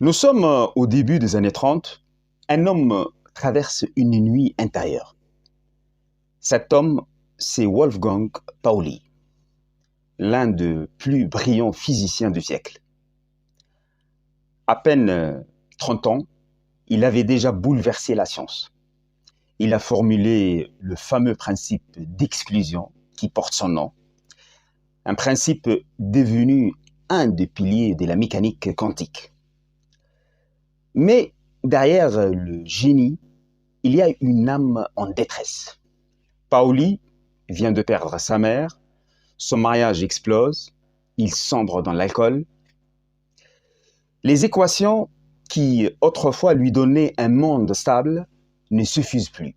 Nous sommes au début des années 30. Un homme traverse une nuit intérieure. Cet homme, c'est Wolfgang Pauli, l'un des plus brillants physiciens du siècle. À peine 30 ans, il avait déjà bouleversé la science. Il a formulé le fameux principe d'exclusion qui porte son nom, un principe devenu un des piliers de la mécanique quantique. Mais derrière le génie, il y a une âme en détresse. Pauli vient de perdre sa mère, son mariage explose, il sombre dans l'alcool. Les équations qui autrefois lui donnaient un monde stable ne suffisent plus.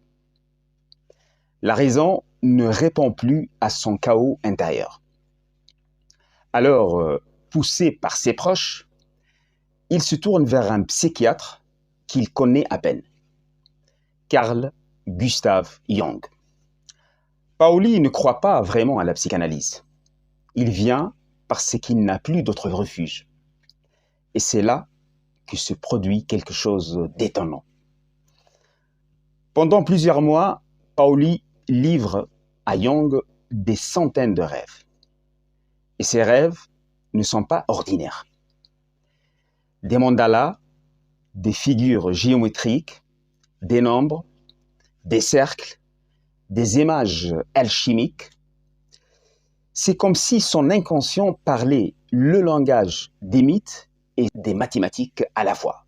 La raison ne répond plus à son chaos intérieur. Alors, poussé par ses proches, il se tourne vers un psychiatre qu'il connaît à peine, Carl Gustav Jung. Pauli ne croit pas vraiment à la psychanalyse. Il vient parce qu'il n'a plus d'autre refuge. Et c'est là que se produit quelque chose d'étonnant. Pendant plusieurs mois, Pauli livre à Jung des centaines de rêves. Et ces rêves ne sont pas ordinaires. Des mandalas, des figures géométriques, des nombres, des cercles, des images alchimiques. C'est comme si son inconscient parlait le langage des mythes et des mathématiques à la fois.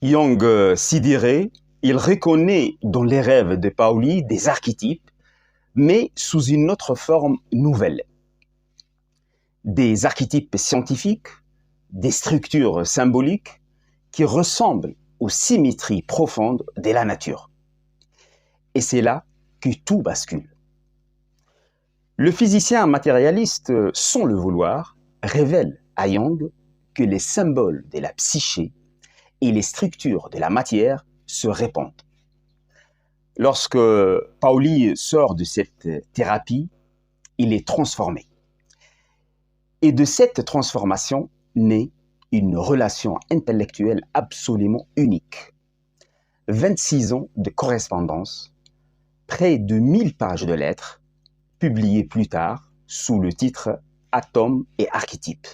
Jung sidéré, il reconnaît dans les rêves de Pauli des archétypes, mais sous une autre forme nouvelle. Des archétypes scientifiques, des structures symboliques qui ressemblent aux symétries profondes de la nature. Et c'est là que tout bascule. Le physicien matérialiste, sans le vouloir, révèle à Jung que les symboles de la psyché et les structures de la matière se répondent. Lorsque Pauli sort de cette thérapie, il est transformé. Et de cette transformation naît une relation intellectuelle absolument unique. 26 ans de correspondance, près de 1000 pages de lettres, publiées plus tard sous le titre Atomes et archétypes.